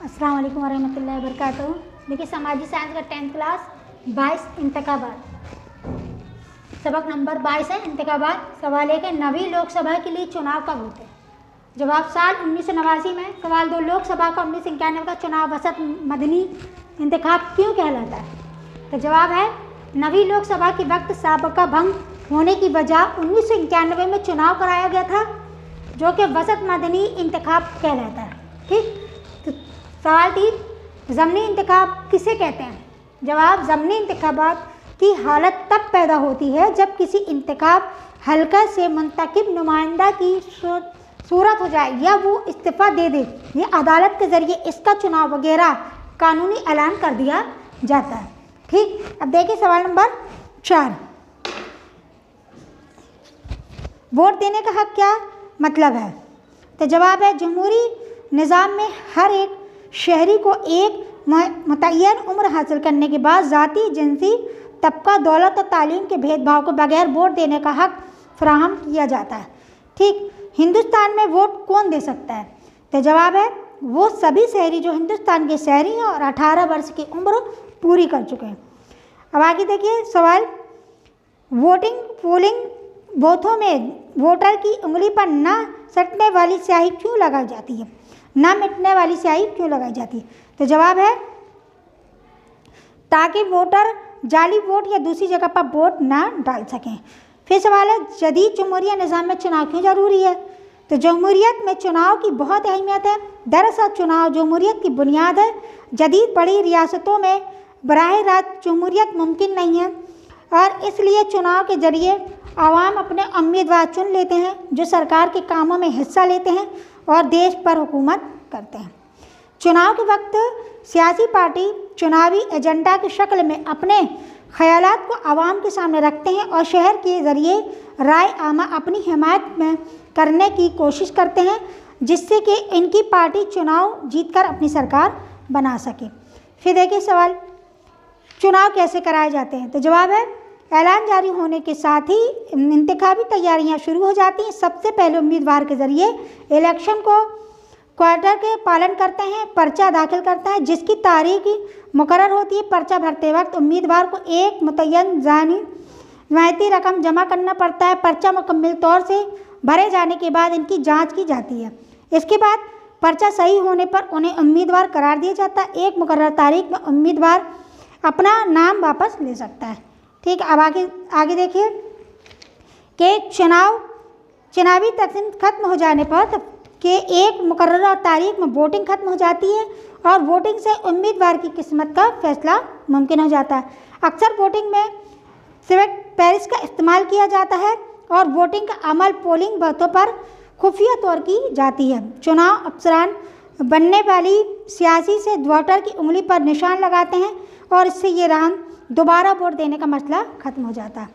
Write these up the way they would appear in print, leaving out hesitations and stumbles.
अस्सलाम वालेकुम वरहमतुल्लाहि वबरकातुहू। देखिए समाजी साइंस का 10th क्लास 22 इंतखाबात, सबक नंबर 22 है इंतखाबात। सवाल एक है, नवी लोकसभा के लिए चुनाव कब होते हैं? जवाब साल 1989 में। सवाल 2, लोकसभा का 1991 का चुनाव वसत मदनी इंतखाब क्यों कहलाता है? तो जवाब है, नवी लोकसभा के वक्त साबका भंग होने की वजह 1991 में चुनाव कराया गया था, जो कि वसत मदनी इंतखाब कहलाता है। ठीक। तो सवाल 3, ज़मनी इंतखाब किसे कहते हैं? जवाब, ज़मनी इंतखाबात की हालत तब पैदा होती है जब किसी इंतखाब हल्का से मुंतखब नुमाइंदा की सूरत हो जाए या वो इस्तीफ़ा दे दे या अदालत के ज़रिए इसका चुनाव वगैरह कानूनी ऐलान कर दिया जाता है। ठीक। अब देखिए सवाल नंबर 4, वोट देने का हक क्या मतलब है? तो जवाब है, जमहूरी निज़ाम में हर एक शहरी को एक मुतय्यन उम्र हासिल करने के बाद ज़ाती, जिनसी, तबका, दौलत और तालीम के भेदभाव को बगैर वोट देने का हक फराहम किया जाता है। ठीक। हिंदुस्तान में वोट कौन दे सकता है? तो जवाब है, वो सभी शहरी जो हिंदुस्तान के शहरी हैं और 18 वर्ष की उम्र पूरी कर चुके हैं। अब आगे देखिए सवाल, वोटिंग पोलिंग बूथों में वोटर की उंगली पर न सटने वाली स्याही क्यों लगाई जाती है? न मिटने वाली स्याही क्यों लगाई जाती है? तो जवाब है, ताकि वोटर जाली वोट या दूसरी जगह पर वोट ना डाल सकें। फिर सवाल है, जदीद जमहूरिया निज़ाम में चुनाव क्यों ज़रूरी है? तो जमहूरियत में चुनाव की बहुत अहमियत है। दरअसल चुनाव जमहूरियत की बुनियाद है। जदीद बड़ी रियासतों में बराह रास्त जमहूरियत मुमकिन नहीं है और इसलिए चुनाव के ज़रिए आवाम अपने उम्मीदवार चुन लेते हैं जो सरकार के कामों में हिस्सा लेते हैं और देश पर हुकूमत करते हैं। चुनाव के वक्त सियासी पार्टी चुनावी एजेंडा की शक्ल में अपने ख़यालात को आवाम के सामने रखते हैं और शहर के ज़रिए राय आमा अपनी हिमायत में करने की कोशिश करते हैं, जिससे कि इनकी पार्टी चुनाव जीतकर अपनी सरकार बना सके। फिर देखिए सवाल, चुनाव कैसे कराए जाते हैं? तो जवाब है, ऐलान जारी होने के साथ ही इंतखाबी तैयारियां शुरू हो जाती हैं। सबसे पहले उम्मीदवार के ज़रिए इलेक्शन को क्वार्टर के पालन करते हैं, पर्चा दाखिल करता है जिसकी तारीख मुकर्रर होती है। पर्चा भरते वक्त उम्मीदवार को एक मुतय्यन ज़मानती रकम जमा करना पड़ता है। पर्चा मुकम्मल तौर से भरे जाने के बाद इनकी जांच की जाती है। इसके बाद पर्चा सही होने पर उन्हें उम्मीदवार करार दिया जाता है। एक मुकर्रर तारीख में उम्मीदवार अपना नाम वापस ले सकता है। ठीक। अब आगे देखिए कि चुनावी तकसीम खत्म हो जाने पर कि एक मुकर्रर तारीख में वोटिंग खत्म हो जाती है और वोटिंग से उम्मीदवार की किस्मत का फैसला मुमकिन हो जाता है। अक्सर वोटिंग में सिविक पैरिस का इस्तेमाल किया जाता है और वोटिंग का अमल पोलिंग बूथों पर खुफिया तौर की जाती है। चुनाव अफसरान बनने वाली सियासी से वोटर की उंगली पर निशान लगाते हैं और इससे ये राम दोबारा वोट देने का मसला खत्म हो जाता है।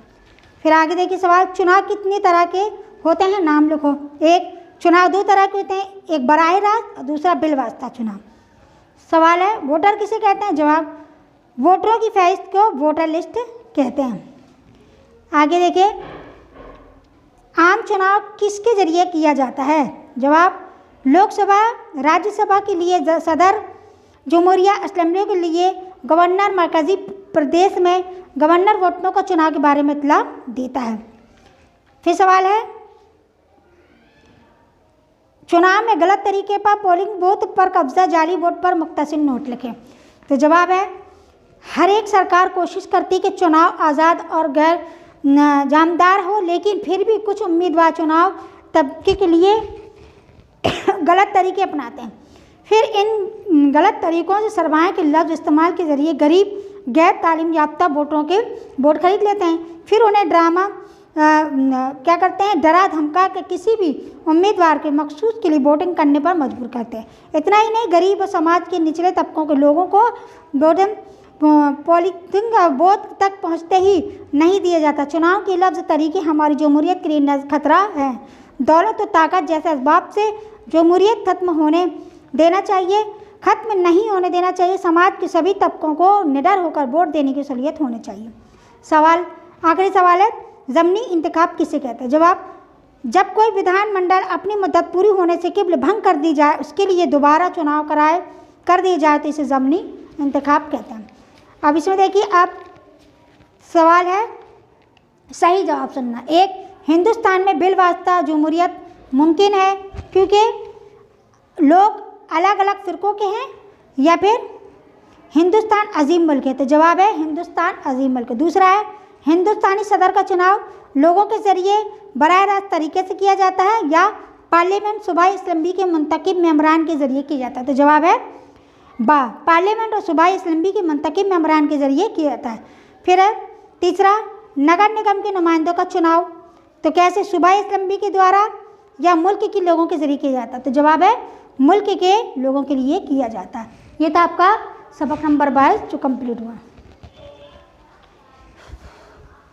फिर आगे देखिए सवाल, चुनाव कितनी तरह के होते हैं? नाम लिखो। एक, चुनाव 2 तरह के होते हैं, एक बराह रास्त और दूसरा बिलवास्ता चुनाव। सवाल है, वोटर किसे कहते हैं? जवाब, वोटरों की फहरिस्त को वोटर लिस्ट कहते हैं। आगे देखिए, आम चुनाव किसके ज़रिए किया जाता है? जवाब, लोकसभा राज्यसभा के लिए सदर, जमहूरिया असेंबली के लिए गवर्नर, मरकज़ी प्रदेश में गवर्नर वोटरों को चुनाव के बारे में इत्तला देता है। फिर सवाल है, चुनाव में गलत तरीके पर पोलिंग बूथ पर कब्जा, जाली वोट पर मुख्तसर नोट लिखें। तो जवाब है, हर एक सरकार कोशिश करती कि चुनाव आज़ाद और गैर जामदार हो, लेकिन फिर भी कुछ उम्मीदवार चुनाव तबके के लिए गलत तरीके अपनाते हैं। फिर इन गलत तरीक़ों से सरमाए के लफ्ज़ इस्तेमाल के ज़रिए गरीब गैर तालीम याफ्ता वोटरों के वोट खरीद लेते हैं। फिर उन्हें क्या करते हैं, डरा धमका के किसी भी उम्मीदवार के मखसूस के लिए वोटिंग करने पर मजबूर करते हैं। इतना ही नहीं, गरीब और समाज के निचले तबकों के लोगों को पोलिंग बूथ तक पहुँचते ही नहीं दिया जाता। चुनाव के लफ्ज़ तरीके हमारी जमहूरियत के लिए खतरा है। दौलत और ताकत जैसे असबाब से जमहूरियत खत्म नहीं होने देना चाहिए। समाज के सभी तबकों को निडर होकर वोट देने की सहूलियत होनी चाहिए। सवाल, आखिरी सवाल है, ज़मनी इंतखाब किसे कहते हैं? जवाब, जब कोई विधानमंडल अपनी मुद्दत पूरी होने से केवल भंग कर दी जाए, उसके लिए दोबारा चुनाव कराए कर दिए जाए तो इसे ज़मनी इंतखाब कहते हैं। अब इसमें देखिए, अब सवाल है, सही जवाब सुनना। एक, हिंदुस्तान में बिलवास्ता जमहूरियत मुमकिन है क्योंकि लोग अलग अलग फ़िरक़ों के हैं, या फिर हिंदुस्तान अजीम मुल्क है। तो जवाब है हिंदुस्तान अजीम मुल्क। दूसरा है, हिंदुस्तानी सदर का चुनाव लोगों के ज़रिए बराह रास्त तरीके से किया जाता है या पार्लियामेंट सूबाई असम्बली के मुंतखब मेंबरान के ज़रिए किया जाता है। तो जवाब है बा, पार्लियामेंट और सूबाई असम्बली के मुंतखब मेंबरान के ज़रिए किया जाता है। फिर है तीसरा, नगर निगम के नुमाइंदों का चुनाव तो कैसे, सूबाई असम्बली के द्वारा या मुल्क के लोगों के ज़रिए किया जाता है। तो जवाब है मुल्क के लोगों के लिए किया जाता है। ये था आपका सबक नंबर 22 जो कंप्लीट हुआ।